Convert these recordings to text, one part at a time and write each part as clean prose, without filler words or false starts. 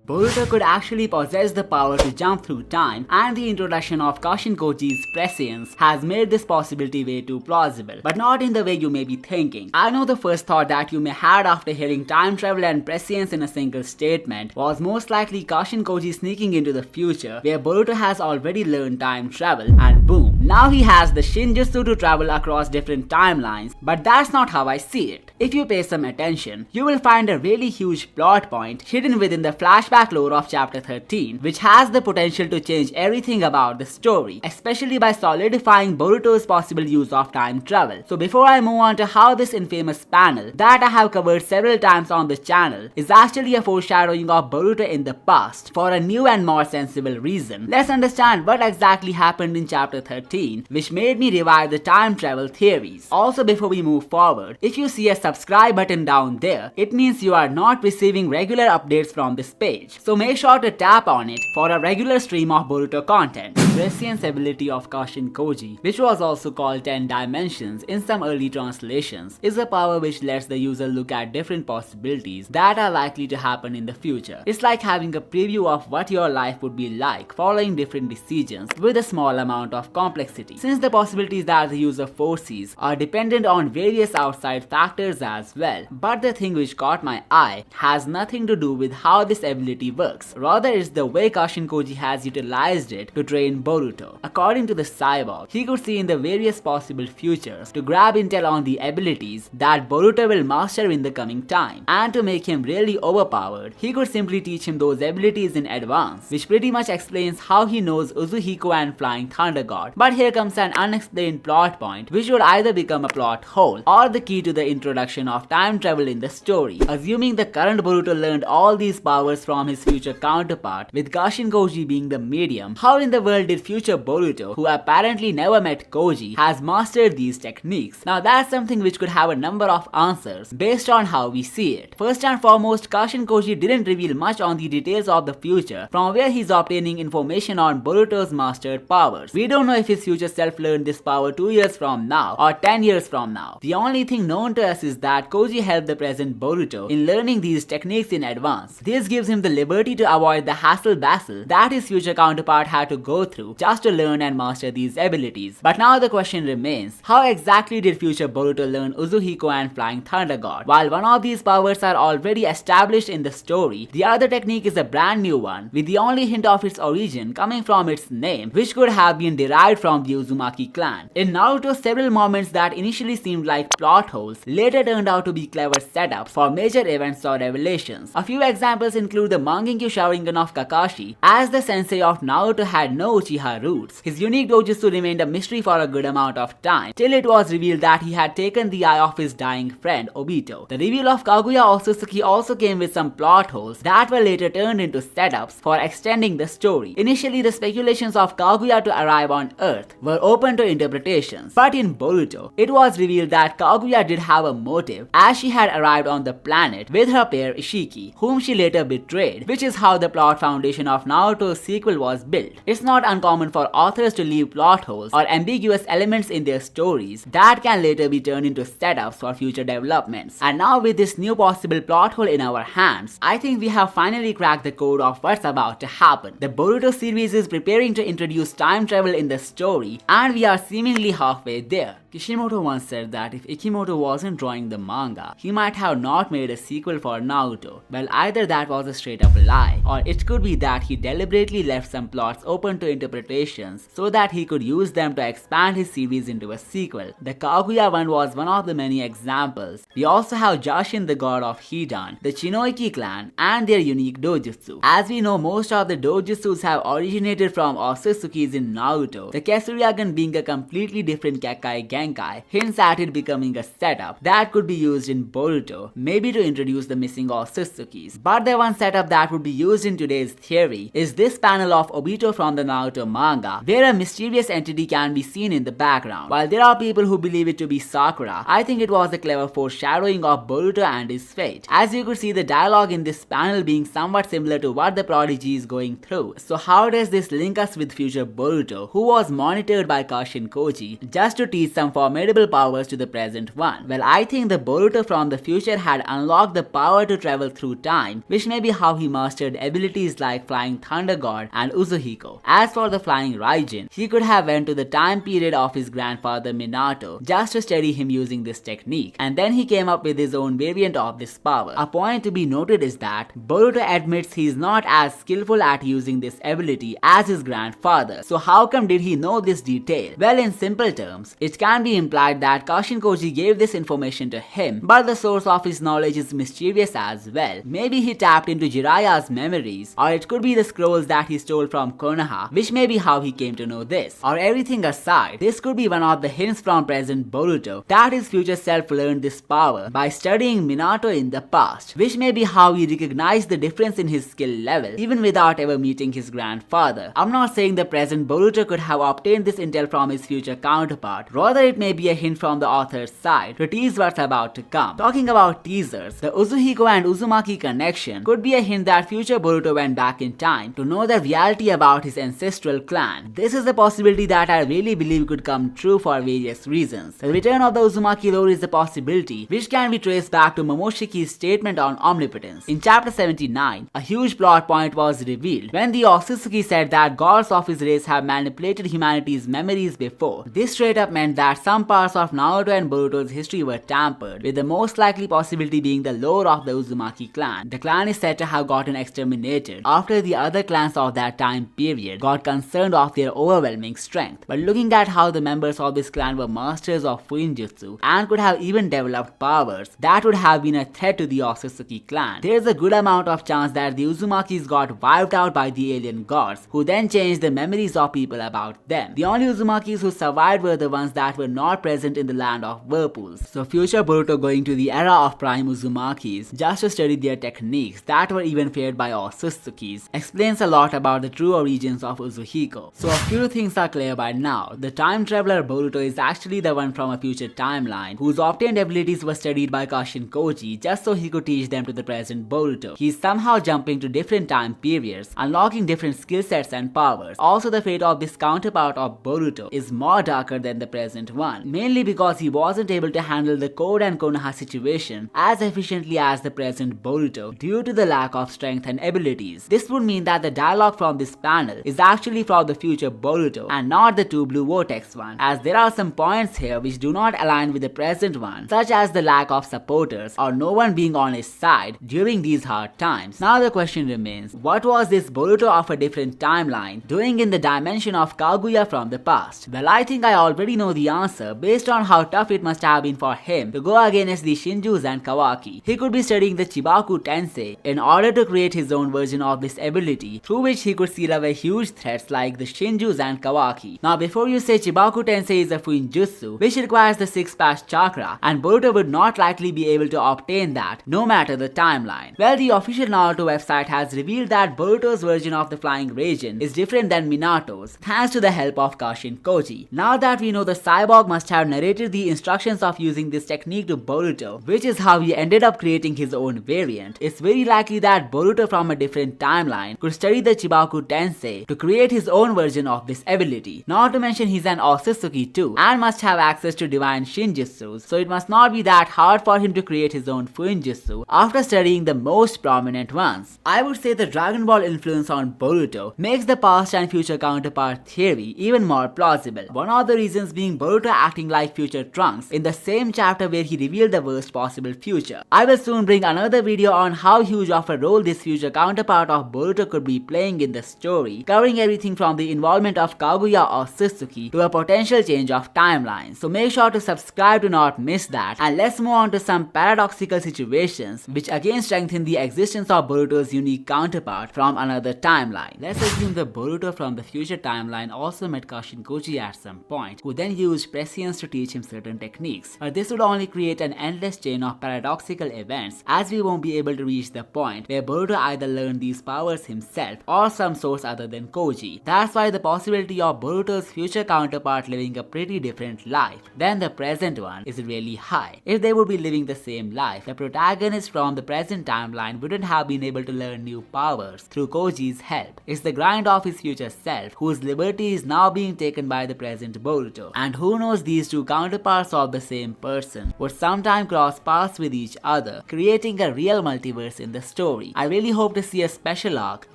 Boruto could actually possess the power to jump through time, and the introduction of Kashin Koji's prescience has made this possibility way too plausible, but not in the way you may be thinking. I know the first thought that you may had after hearing time travel and prescience in a single statement was most likely Kashin Koji sneaking into the future, where Boruto has already learned time travel, and boom, now he has the Shinjutsu to travel across different timelines, but that's not how I see it. If you pay some attention, you will find a really huge plot point hidden within the flashback lore of chapter 13, which has the potential to change everything about the story, especially by solidifying Boruto's possible use of time travel. So before I move on to how this infamous panel, that I have covered several times on the channel, is actually a foreshadowing of Boruto in the past, for a new and more sensible reason, let's understand what exactly happened in chapter 13, which made me revive the time travel theories. Also, before we move forward, if you see a subscribe button down there, it means you are not receiving regular updates from this page. So make sure to tap on it for a regular stream of Boruto content. The prescience ability of Kashin Koji, which was also called 10 dimensions in some early translations, is a power which lets the user look at different possibilities that are likely to happen in the future. It's like having a preview of what your life would be like following different decisions with a small amount of complexity. Since the possibilities that the user foresees are dependent on various outside factors as well, but the thing which caught my eye has nothing to do with how this ability works, rather it's the way Kashin Koji has utilized it to train Boruto. According to the cyborg, he could see in the various possible futures to grab intel on the abilities that Boruto will master in the coming time, and to make him really overpowered, he could simply teach him those abilities in advance, which pretty much explains how he knows Uzuhiko and Flying Thunder God. But here comes an unexplained plot point which would either become a plot hole or the key to the introduction of time travel in the story. Assuming the current Boruto learned all these powers from his future counterpart, with Kashin Koji being the medium, how in the world did future Boruto, who apparently never met Koji, has mastered these techniques? Now that's something which could have a number of answers based on how we see it. First and foremost, Kashin Koji didn't reveal much on the details of the future from where he's obtaining information on Boruto's mastered powers. We don't know if his future self learned this power 2 years from now or 10 years from now. The only thing known to us is that Koji helped the present Boruto in learning these techniques in advance. This gives him the liberty to avoid the hassle-bustle that his future counterpart had to go through just to learn and master these abilities. But now the question remains, how exactly did future Boruto learn Uzuhiko and Flying Thunder God? While one of these powers are already established in the story, the other technique is a brand new one, with the only hint of its origin coming from its name, which could have been derived from the Uzumaki clan. In Naruto, several moments that initially seemed like plot holes later turned out to be clever setups for major events or revelations. A few examples include the Mangekyou Sharingan of Kakashi, as the sensei of Naruto had no Uchiha roots. His unique dojutsu remained a mystery for a good amount of time, till it was revealed that he had taken the eye of his dying friend Obito. The reveal of Kaguya Otsutsuki also came with some plot holes that were later turned into setups for extending the story. Initially, the speculations of Kaguya to arrive on Earth were open to interpretations, but in Boruto, it was revealed that Kaguya did have a motive, as she had arrived on the planet with her pair Ishiki, whom she later betrayed, which is how the plot foundation of Naruto's sequel was built. It's not uncommon for authors to leave plot holes or ambiguous elements in their stories that can later be turned into setups for future developments. And now with this new possible plot hole in our hands, I think we have finally cracked the code of what's about to happen. The Boruto series is preparing to introduce time travel in the story, and we are seemingly halfway there. Kishimoto once said that if Ikimoto wasn't drawing the manga, he might have not made a sequel for Naruto. Well, either that was a straight up lie, or it could be that he deliberately left some plots open to interpretations so that he could use them to expand his series into a sequel. The Kaguya one was one of the many examples. We also have Jashin, the god of Hidan, the Shinoiki clan, and their unique dojutsu. As we know, most of the dojutsus have originated from Otsutsuki's in Naruto, the Kesuriagan being a completely different Kekai Genkai hints at it becoming a setup that could be used in Boruto, maybe to introduce the missing Otsutsukis. But the one setup that would be used in today's theory is this panel of Obito from the Naruto manga, where a mysterious entity can be seen in the background. While there are people who believe it to be Sakura, I think it was a clever foreshadowing of Boruto and his fate, as you could see the dialogue in this panel being somewhat similar to what the prodigy is going through. So how does this link us with future Boruto, who was monitored by Kashin Koji just to teach some formidable powers to the present one. Well, I think the Boruto from the future had unlocked the power to travel through time, which may be how he mastered abilities like Flying Thunder God and Uzuhiko. As for the Flying Raijin, he could have went to the time period of his grandfather Minato just to study him using this technique, and then he came up with his own variant of this power. A point to be noted is that Boruto admits he is not as skillful at using this ability as his grandfather. So how come did he know this detail? Well, in simple terms, it can be implied that Kashin Koji gave this information to him, but the source of his knowledge is mysterious as well. Maybe he tapped into Jiraiya's memories, or it could be the scrolls that he stole from Konoha, which may be how he came to know this. Or everything aside, this could be one of the hints from present Boruto that his future self learned this power by studying Minato in the past, which may be how he recognized the difference in his skill level even without ever meeting his grandfather. I'm not saying the present Boruto could have obtained this intel from his future counterpart, rather it may be a hint from the author's side to tease what's about to come. Talking about teasers, the Uzuhiko and Uzumaki connection could be a hint that future Boruto went back in time to know the reality about his ancestral clan. This is a possibility that I really believe could come true for various reasons. The return of the Uzumaki lore is a possibility which can be traced back to Momoshiki's statement on omnipotence. In chapter 79, a huge plot point was revealed when the Otsutsuki said that gods of his race have manipulated humanity's memories before. This straight up meant that some parts of Naruto and Boruto's history were tampered, with the most likely possibility being the lore of the Uzumaki clan. The clan is said to have gotten exterminated after the other clans of that time period got concerned of their overwhelming strength. But looking at how the members of this clan were masters of Shinjutsu and could have even developed powers that would have been a threat to the Otsutsuki clan, there is a good amount of chance that the Uzumakis got wiped out by the alien gods, who then changed the memories of people about them. The only Uzumakis who survived were the ones that were not present in the land of whirlpools. So future Boruto going to the era of prime Uzumakis just to study their techniques that were even feared by Otsutsukis explains a lot about the true origins of Uzuhiko. So a few things are clear by now. The time traveler Boruto is actually the one from a future timeline whose obtained abilities were studied by Kashin Koji just so he could teach them to the present Boruto. He is somehow jumping to different time periods, unlocking different skill sets and powers. Also, the fate of this counterpart of Boruto is more darker than the present one, mainly because he wasn't able to handle the Code and Konoha situation as efficiently as the present Boruto due to the lack of strength and abilities. This would mean that the dialogue from this panel is actually from the future Boruto and not the two blue vortex one, as there are some points here which do not align with the present one, such as the lack of supporters or no one being on his side during these hard times. Now the question remains, what was this Boruto of a different timeline doing in the dimension of Kaguya from the past? Well, I think I already know the answer based on how tough it must have been for him to go against the Shinjus and Kawaki. He could be studying the Chibaku Tensei in order to create his own version of this ability, through which he could seal away huge threats like the Shinjus and Kawaki. Now before you say Chibaku Tensei is a Fuinjutsu which requires the 6-pass chakra, and Boruto would not likely be able to obtain that no matter the timeline. Well, the official Naruto website has revealed that Boruto's version of the Flying Raijin is different than Minato's, thanks to the help of Kashin Koji. Now that we know, the cyborg must have narrated the instructions of using this technique to Boruto, which is how he ended up creating his own variant. It's very likely that Boruto from a different timeline could study the Chibaku Tensei to create his own version of this ability. Not to mention he's an Otsutsuki too, and must have access to divine Shinjutsus, so it must not be that hard for him to create his own Fuinjutsu after studying the most prominent ones. I would say the Dragon Ball influence on Boruto makes the past and future counterpart theory even more plausible. One of the reasons being Boruto acting like future Trunks in the same chapter where he revealed the worst possible future. I will soon bring another video on how huge of a role this future counterpart of Boruto could be playing in the story, covering everything from the involvement of Kaguya or Otsutsuki to a potential change of timelines. So make sure to subscribe to not miss that, and let's move on to some paradoxical situations which again strengthen the existence of Boruto's unique counterpart from another timeline. Let's assume the Boruto from the future timeline also met Kashin Koji at some point, who then used prescience to teach him certain techniques. But this would only create an endless chain of paradoxical events, as we won't be able to reach the point where Boruto either learned these powers himself or some source other than Koji. That's why the possibility of Boruto's future counterpart living a pretty different life than the present one is really high. If they would be living the same life, the protagonist from the present timeline wouldn't have been able to learn new powers through Koji's help. It's the grind of his future self whose liberty is now being taken by the present Boruto. And who who knows, these two counterparts of the same person would sometime cross paths with each other, creating a real multiverse in the story. I really hope to see a special arc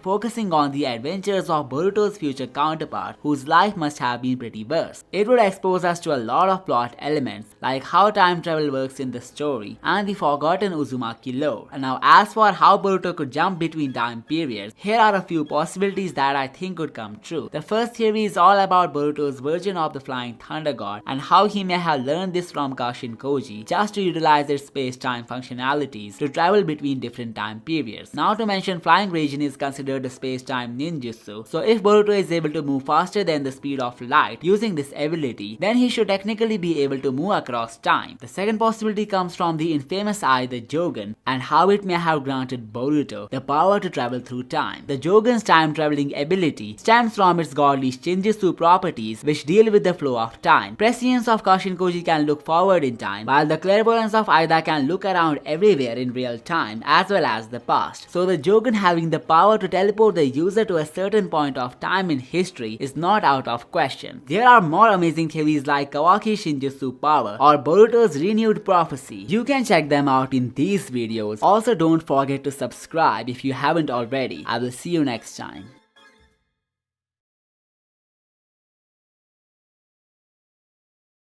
focusing on the adventures of Boruto's future counterpart, whose life must have been pretty worse. It would expose us to a lot of plot elements like how time travel works in the story and the forgotten Uzumaki lore. And now, as for how Boruto could jump between time periods, here are a few possibilities that I think could come true. The first theory is all about Boruto's version of the Flying Thunder God and how he may have learned this from Kashin Koji just to utilize its space-time functionalities to travel between different time periods. Not to mention, Flying Region is considered a space-time ninjutsu, so if Boruto is able to move faster than the speed of light using this ability, then he should technically be able to move across time. The second possibility comes from the infamous eye, the Jogan, and how it may have granted Boruto the power to travel through time. The Jogan's time-traveling ability stems from its godly Shinjutsu properties, which deal with the flow of time. Prescience of Kashin Koji can look forward in time, while the clairvoyance of Aida can look around everywhere in real time as well as the past. So the Jogan having the power to teleport the user to a certain point of time in history is not out of question. There are more amazing theories like Kawaki's Shinjutsu power or Boruto's renewed prophecy. You can check them out in these videos. Also, don't forget to subscribe if you haven't already. I will see you next time.